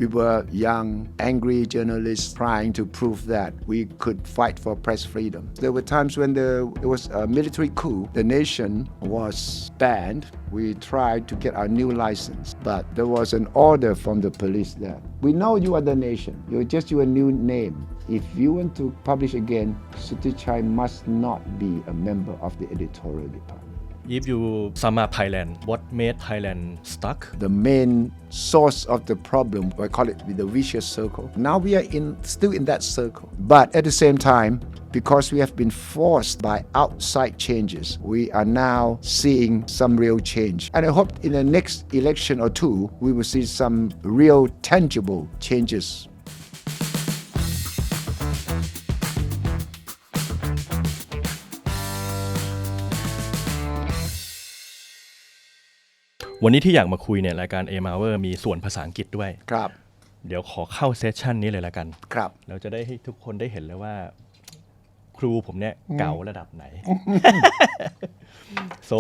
We were young, angry journalists trying to prove that we could fight for press freedom. There were times when there was a military coup. The nation was banned. We tried to get our new license, but there was an order from the police that we know you are the nation. You're just your new name. If you want to publish again, Suthichai must not be a member of the editorial department.If you sum up Thailand, what made Thailand stuck? The main source of the problem, I call it the vicious circle. Now we are still in that circle. But at the same time, because we have been forced by outside changes, we are now seeing some real change. And I hope in the next election or two, we will see some real tangible changes.วันนี้ที่อยากมาคุยเนี่ยรายการ A Hour มีส่วนภาษาอังกฤษด้วยครับเดี๋ยวขอเข้าเซสชันนี้เลยละกันครับเราจะได้ให้ทุกคนได้เห็นเลยว่าครูผมเนี่ยเก่าระดับไหน so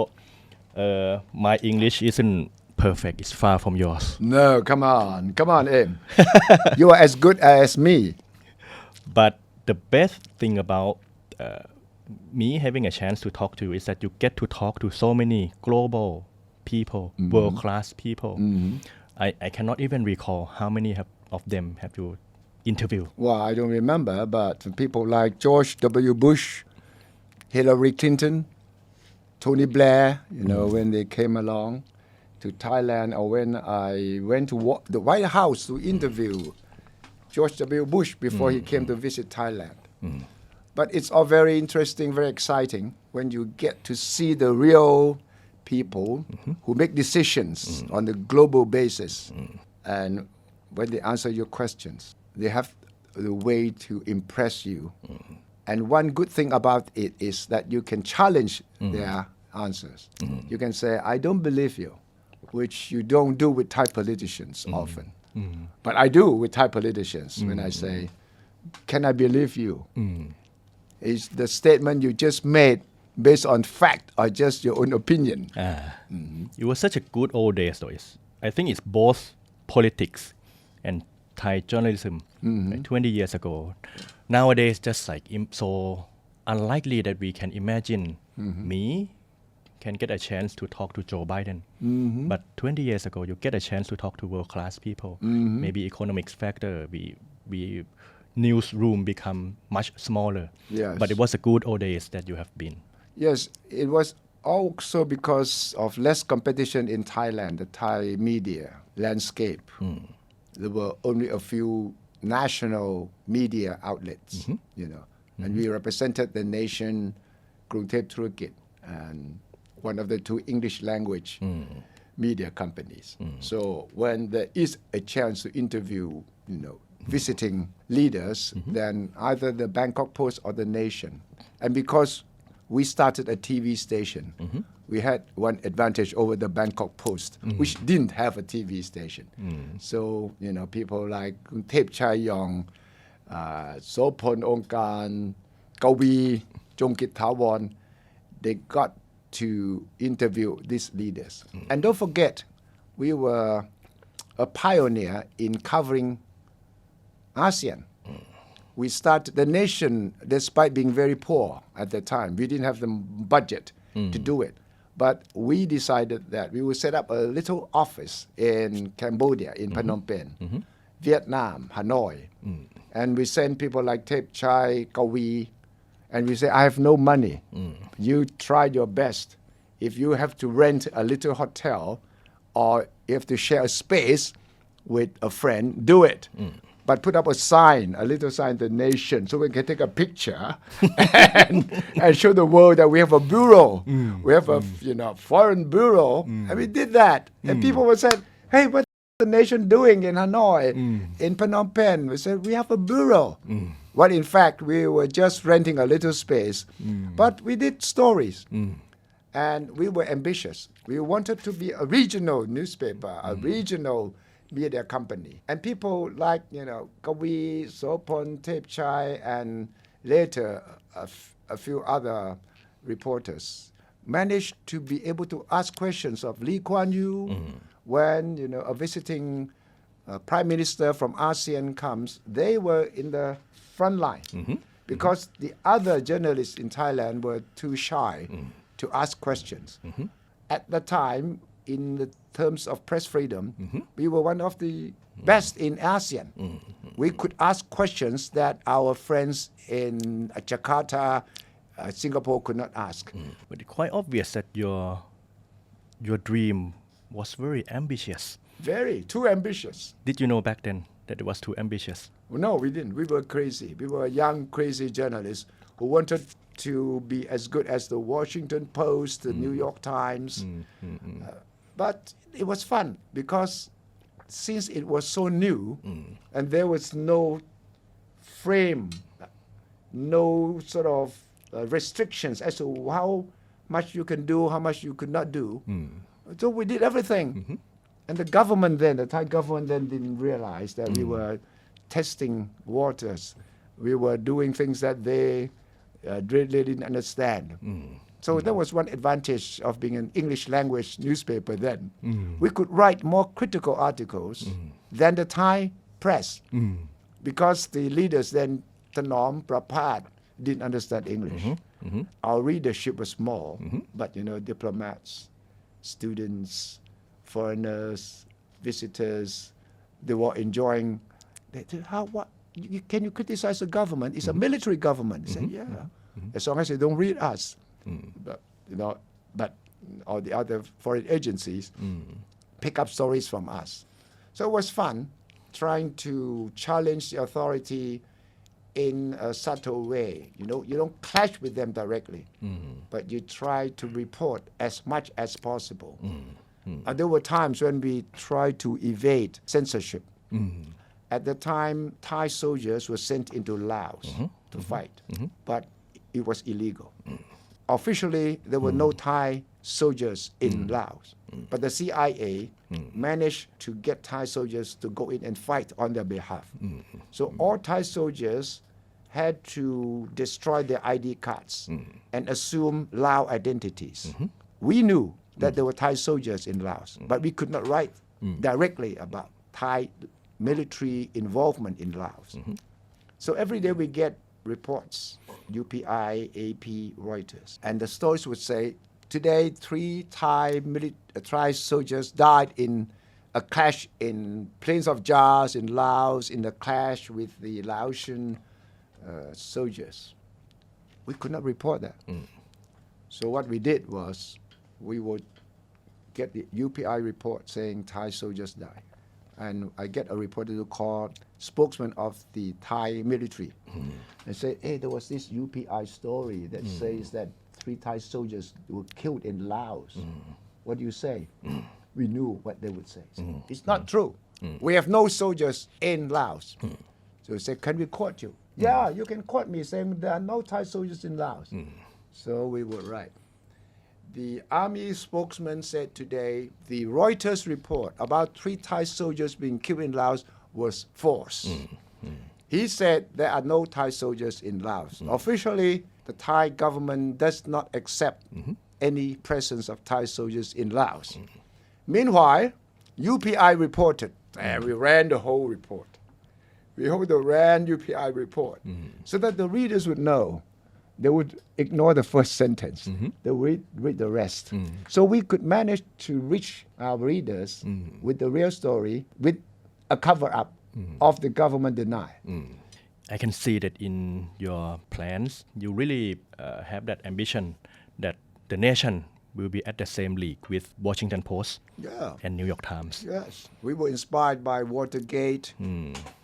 my English isn't perfect it's far from yours No come on Em you are as good as me but the best thing about me having a chance to talk to you is that you get to talk to so many global people, world-class people. I cannot even recall how many of them have you interviewed. Well, I don't remember, but people like George W. Bush, Hillary Clinton, Tony Blair, when they came along to Thailand, or when I went to the White House to interview George W. Bush before he came to visit Thailand. But it's all very interesting, very exciting when you get to see the real people who make decisions on the global basis. And when they answer your questions, they have the way to impress you. And one good thing about it is that you can challenge their answers. You can say, I don't believe you, which you don't do with Thai politicians often. But I do with Thai politicians when I say, can I believe you? Is the statement you just made based on fact or just your own opinion? It was such a good old days though. I think it's both politics and Thai journalism like 20 years ago. Nowadays just like so unlikely that we can imagine me can get a chance to talk to Joe Biden. But 20 years ago you get a chance to talk to world-class people. Maybe economics factor we newsroom become much smaller. Yes. But it was a good old days that you have been. Yes, it was also because of less competition in Thailand, the Thai media landscape. There were only a few national media outlets, and we represented the nation, Krungthep Thurukit, and one of the two English language media companies. So when there is a chance to interview, visiting leaders, then either the Bangkok Post or the Nation. And because we started a TV station, we had one advantage over the Bangkok Post, which didn't have a TV station. So, people like Suthichai Yong, Sopon Ongkan, Kawi, Jongkit Thawon, they got to interview these leaders. And don't forget, we were a pioneer in covering ASEAN. We started the nation, despite being very poor at the time. We didn't have the budget to do it. But we decided that we would set up a little office in Cambodia, in Phnom Penh, Vietnam, Hanoi. And we send people like Suthichai, Kawi, and we say, I have no money. You try your best. If you have to rent a little hotel or you have to share a space with a friend, do it. But put up a sign, a little sign, the nation, so we can take a picture and show the world that we have a bureau. We have a foreign bureau. And we did that. And people would say, hey, what's the nation doing in Hanoi, in Phnom Penh? We said, we have a bureau. But in fact, we were just renting a little space. But we did stories. And we were ambitious. We wanted to be a regional newspaper, a regional media company. And people like, Kawi, Sopon, Suthichai, and later a few other reporters managed to be able to ask questions of Lee Kuan Yew when, a visiting prime minister from ASEAN comes, they were in the front line because the other journalists in Thailand were too shy to ask questions. At the time, in the terms of press freedom, we were one of the best in ASEAN. We could ask questions that our friends in Jakarta, Singapore could not ask. But it's quite obvious that your dream was very ambitious. Very, too ambitious. Did you know back then that it was too ambitious? No, we didn't. We were crazy. We were young, crazy journalists who wanted to be as good as the Washington Post, the New York Times. But it was fun because since it was so new and there was no frame, no sort of restrictions as to how much you can do, how much you could not do. So we did everything. And the government then, the Thai government then didn't realize that we were testing waters. We were doing things that they really didn't understand. So that was one advantage of being an English language newspaper then. We could write more critical articles than the Thai press because the leaders then, Tanom, Prapat, didn't understand English. Our readership was small, but diplomats, students, foreigners, visitors, they were enjoying. They said, can you criticize the government? It's a military government. They said, yeah, as long as they don't read us. But all the other foreign agencies pick up stories from us. So it was fun trying to challenge the authority in a subtle way. You don't clash with them directly, but you try to report as much as possible. And there were times when we tried to evade censorship. At the time, Thai soldiers were sent into Laos to fight, but it was illegal. Officially, there were no Thai soldiers in Laos, but the CIA managed to get Thai soldiers to go in and fight on their behalf. So all Thai soldiers had to destroy their ID cards and assume Lao identities. We knew that there were Thai soldiers in Laos, but we could not write directly about Thai military involvement in Laos. So every day we get reports, UPI, AP, Reuters, and the stories would say, today 3 Thai soldiers died in a clash in Plains of Jars in Laos, in a clash with the Laotian soldiers. We could not report that. So what we did was we would get the UPI report saying Thai soldiers died. And I get a reporter to call spokesman of the Thai military and say, hey, there was this UPI story that says that 3 Thai soldiers were killed in Laos. What do you say? We knew what they would say. It's not true. We have no soldiers in Laos. So we said, can we quote you? Yeah, you can quote me saying there are no Thai soldiers in Laos. So we were right. The army spokesman said today the Reuters report about 3 Thai soldiers being killed in Laos was false. He said there are no Thai soldiers in Laos. Officially, the Thai government does not accept any presence of Thai soldiers in Laos. Meanwhile, UPI reported, and we ran the whole report. We ran UPI report so that the readers would know. They would ignore the first sentence. They would read the rest. So we could manage to reach our readers with the real story, with a cover-up of the government denial. I can see that in your plans, you really have that ambition that the nation will be at the same league with Washington Post and New York Times. Yes, we were inspired by Watergate.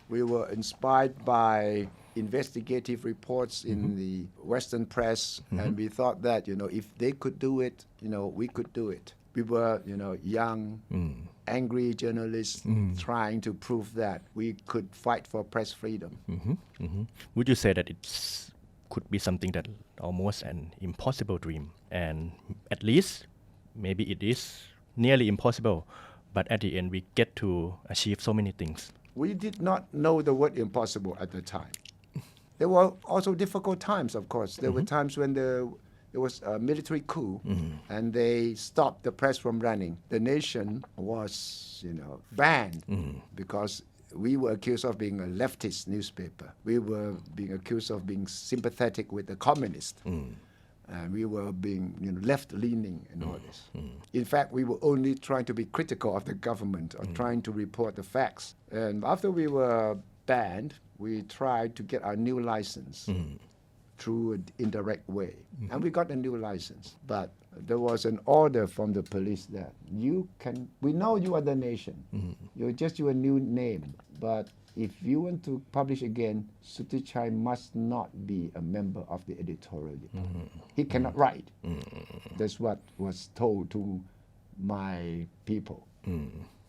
We were inspired by investigative reports in the Western press, and we thought that if they could do it, we could do it. We were young, angry journalists trying to prove that we could fight for press freedom. Would you say that it could be something that almost an impossible dream, and at least maybe it is nearly impossible, but at the end we get to achieve so many things? We did not know the word impossible at the time. There were also difficult times, of course. There were times when the It was a military coup, and they stopped the press from running. The nation was, banned because we were accused of being a leftist newspaper. We were being accused of being sympathetic with the communists. And we were being left-leaning and all this. In fact, we were only trying to be critical of the government or trying to report the facts. And after we were banned, we tried to get our new license through an indirect way. And we got a new license. But there was an order from the police that we know you are the nation. You're just your new name. But if you want to publish again, Suthichai must not be a member of the editorial department. He cannot write. That's what was told to my people.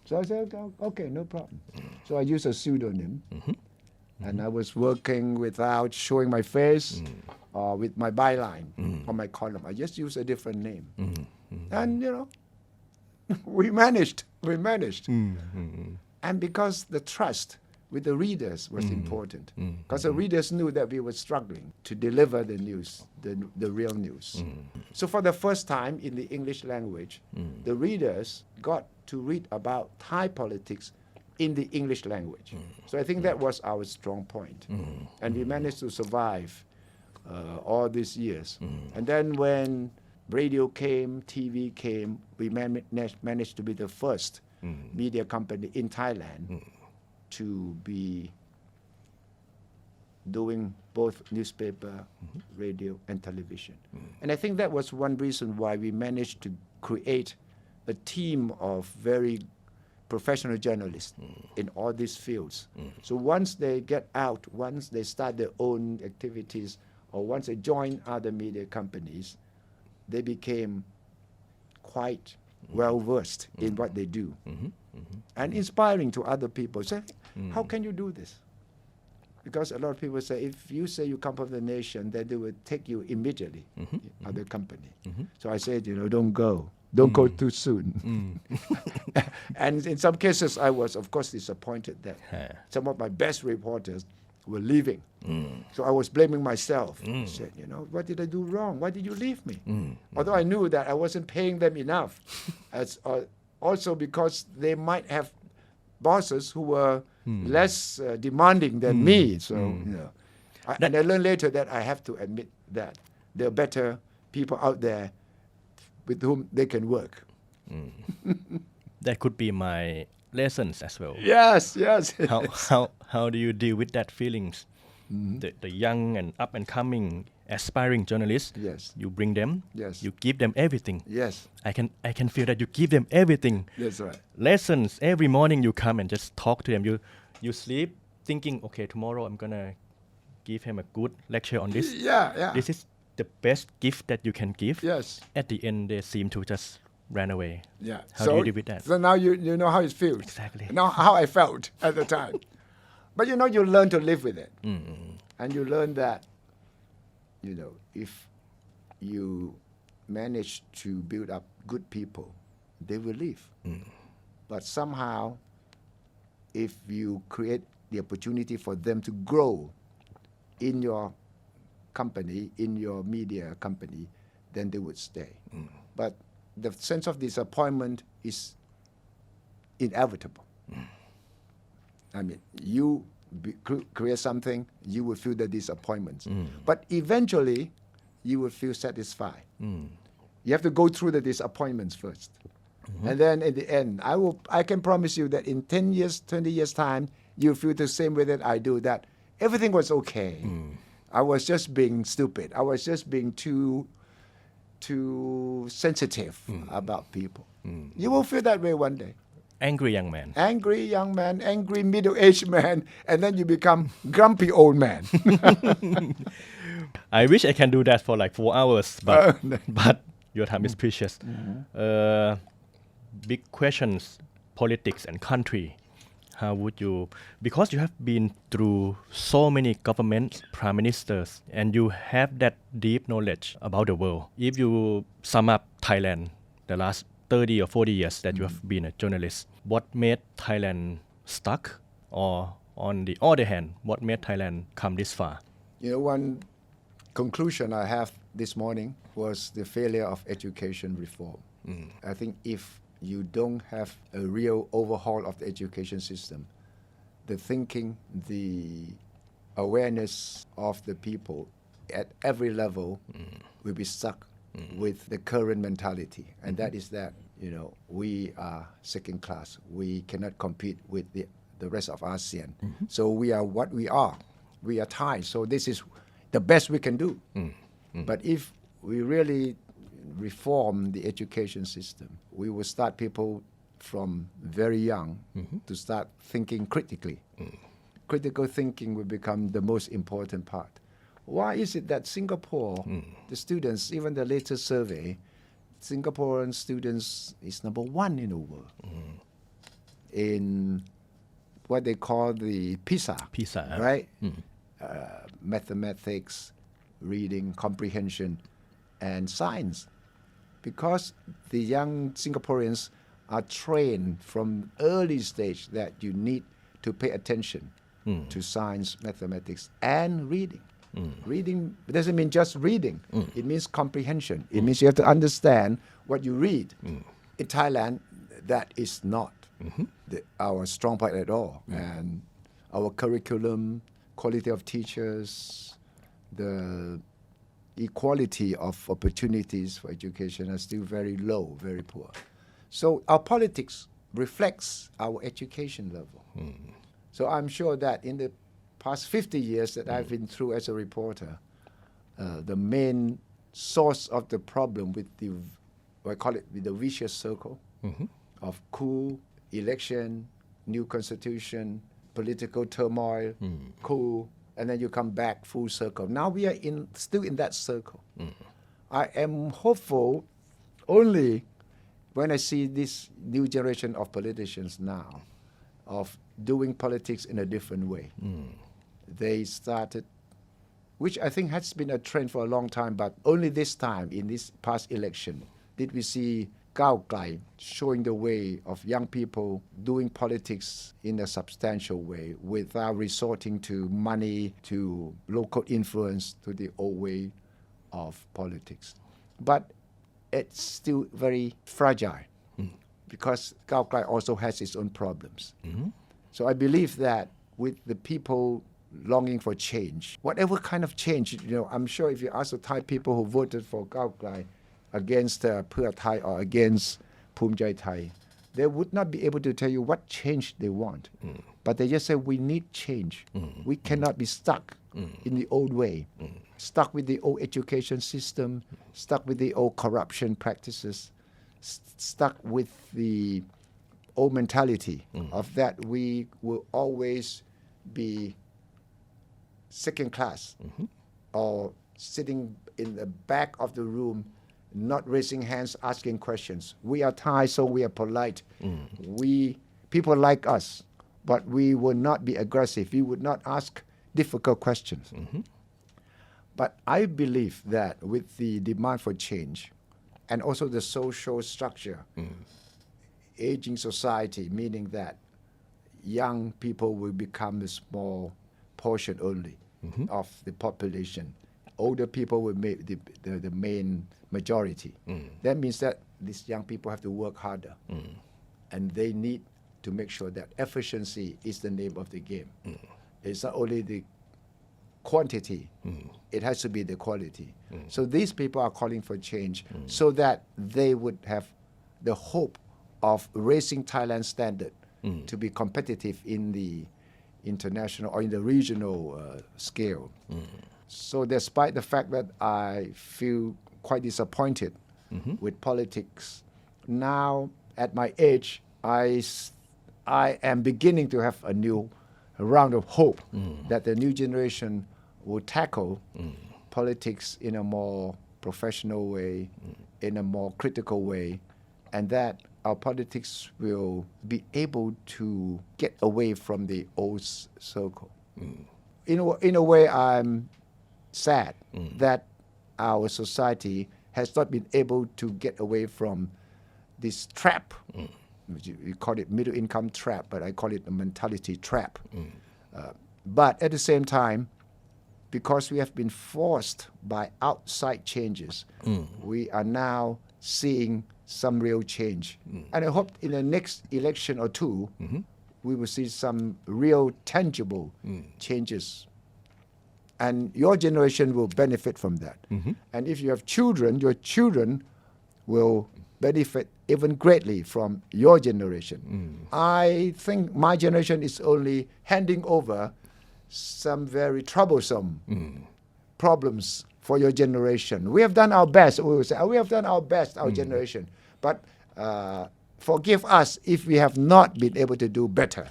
So I said, okay, no problem. So I used a pseudonym. And I was working without showing my face or with my byline on my column. I just used a different name. And, we managed. And because the trust with the readers was important, because the readers knew that we were struggling to deliver the news, the real news. So for the first time in the English language, the readers got to read about Thai politics in the English language. So I think that was our strong point. And we managed to survive all these years. And then when radio came, TV came, we managed to be the first media company in Thailand to be doing both newspaper, radio, and television. And I think that was one reason why we managed to create a team of very professional journalists in all these fields. So once they get out, once they start their own activities, or once they join other media companies, they became quite well-versed in what they do. And inspiring to other people. Say, how can you do this? Because a lot of people say, if you say you come from the nation, then they will take you immediately, other company. So I said, don't go. Don't go too soon. And in some cases, I was, of course, disappointed that some of my best reporters were leaving. So I was blaming myself. I said, what did I do wrong? Why did you leave me? Although I knew that I wasn't paying them enough. Also because they might have bosses who were less demanding than me. So, and I learned later that I have to admit that there are better people out there with whom they can work. That could be my lessons as well. Yes. How do you deal with that feelings? The young and up and coming aspiring journalists. Yes. You bring them. Yes. You give them everything. Yes. I can feel that you give them everything. That's right. Lessons every morning you come and just talk to them. You sleep thinking, okay, tomorrow I'm gonna give him a good lecture on this. Yeah. This is the best gift that you can give. Yes. At the end, they seem to just ran away. Yeah. How do you deal with that? So now you know how it feels. Exactly. Now how I felt at the time. But you learn to live with it. And you learn that, if you manage to build up good people, they will leave. But somehow, if you create the opportunity for them to grow in your company, in your media company, then they would stay. But the sense of disappointment is inevitable. I mean, you create something, you will feel the disappointments. But eventually, you will feel satisfied. You have to go through the disappointments first. And then in the end, I can promise you that in 10 years, 20 years' time, you feel the same way that I do, that everything was okay. I was just being stupid. I was just being too sensitive about people. You will feel that way one day. Angry young man. Angry young man, angry middle-aged man, and then you become grumpy old man. I wish I can do that for like 4 hours, but your time is precious. Big questions, politics and country. How would you, because you have been through so many governments, prime ministers, and you have that deep knowledge about the world. If you sum up Thailand, the last 30 or 40 years that you have been a journalist, what made Thailand stuck? Or on the other hand, what made Thailand come this far? One conclusion I have this morning was the failure of education reform. I think if you don't have a real overhaul of the education system, the thinking, the awareness of the people at every level will be stuck with the current mentality. And that is that, we are second class. We cannot compete with the rest of ASEAN. So we are what we are. We are Thai. So this is the best we can do. But if we really reform the education system, we will start people from very young to start thinking critically. Critical thinking will become the most important part. Why is it that Singapore, the students, even the latest survey, Singaporean students is number one in the world in what they call the PISA, right? Mathematics, reading, comprehension, and science. Because the young Singaporeans are trained from early stage that you need to pay attention to science, mathematics, and reading. Reading doesn't mean just reading. It means comprehension. It means you have to understand what you read. In Thailand, that is not our strong point at all. And our curriculum, quality of teachers, the equality of opportunities for education are still very low, very poor. So our politics reflects our education level. So I'm sure that in the past 50 years that I've been through as a reporter, the main source of the problem with I call it the vicious circle of coup, election, new constitution, political turmoil, coup, and then you come back full circle. Now we are still in that circle. I am hopeful only when I see this new generation of politicians now of doing politics in a different way. They started, which I think has been a trend for a long time, but only this time in this past election did we see Kao Klai showing the way of young people doing politics in a substantial way without resorting to money, to local influence, to the old way of politics. But it's still very fragile because Kao Klai also has its own problems. So I believe that with the people longing for change, whatever kind of change, I'm sure if you ask the Thai people who voted for Kao Klai against Pheu Thai or against Phum Jai Thai, they would not be able to tell you what change they want. But they just say, we need change. We cannot be stuck in the old way, stuck with the old education system, stuck with the old corruption practices, stuck with the old mentality of that we will always be second class or sitting in the back of the room, not raising hands, asking questions. We are Thai, so we are polite. People like us, but we will not be aggressive. We would not ask difficult questions. But I believe that with the demand for change and also the social structure, aging society, meaning that young people will become a small portion only of the population. Older people will make the main majority. That means that these young people have to work harder. And they need to make sure that efficiency is the name of the game. It's not only the quantity, it has to be the quality. So these people are calling for change so that they would have the hope of raising Thailand's standard to be competitive in the international or in the regional scale. So despite the fact that I feel quite disappointed with politics, now at my age, I am beginning to have a new round of hope that the new generation will tackle politics in a more professional way, in a more critical way, and that our politics will be able to get away from the old circle. In a way, I'm sad that our society has not been able to get away from this trap. You call it middle income trap, but I call it a mentality trap. But at the same time, because we have been forced by outside changes, we are now seeing some real change. And I hope in the next election or two, we will see some real tangible changes. And your generation will benefit from that. And if you have children, your children will benefit even greatly from your generation. I think my generation is only handing over some very troublesome problems for your generation. We have done our best. We will say, we have done our best, our generation. But forgive us if we have not been able to do better.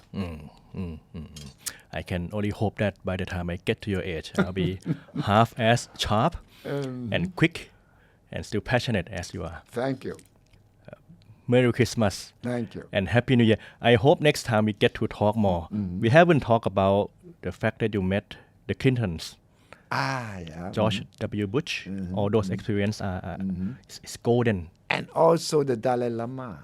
I can only hope that by the time I get to your age, I'll be half as sharp and quick and still passionate as you are. Thank you. Merry Christmas. Thank you. And Happy New Year. I hope next time we get to talk more. We haven't talked about the fact that you met the Clintons, Yeah. George W. Bush. All those experiences are it's golden. And also the Dalai Lama.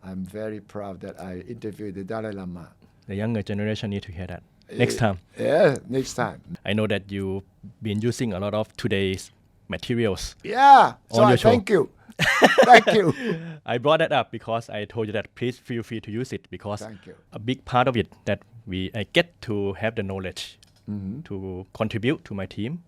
I'm very proud that I interviewed the Dalai Lama. The younger generation need to hear that. Next time. Yeah, next time. I know that you've been using a lot of today's materials. Yeah. So On your show. thank you. Thank you. I brought that up because I told you that please feel free to use it because Thank you. a big part of it that I get to have the knowledge to contribute to my team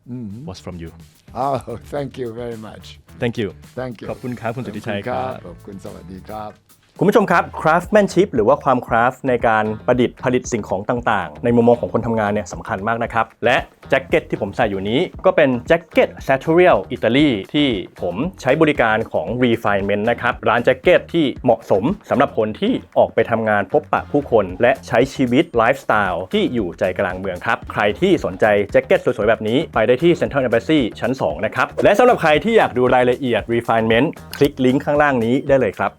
was from you. Oh, thank you very much. Thank you. Thank you. ขอบคุณครับคุณสุทธิชัย ขอบคุณ ค ค รั รับ บขอบคุณสวัสดีครับ คุณผู้ชมครับ craftsmanship หรือว่าความ craft ในการประดิษฐ์ผลิตสิ่งของต่างๆในมุมมองของคนทำงานเนี่ยสำคัญมากนะครับและแจ็คเก็ตที่ผมใส่อยู่นี้ก็เป็นแจ็คเก็ต Sartorial อิตาลีที่ผมใช้บริการของ Refinement นะครับร้านแจ็คเก็ตที่เหมาะสมสำหรับคนที่ออกไปทำงานพบปะผู้คนและใช้ชีวิตไลฟ์สไตล์ที่อยู่ใจกลางเมืองครับใครที่สนใจแจ็คเก็ตสวยๆแบบนี้ไปได้ที่ Central Embassy ชั้น 2 นะครับและสำหรับใครที่อยากดูรายละเอียด Refinement คลิกลิงก์ข้างล่างนี้ได้เลยครับ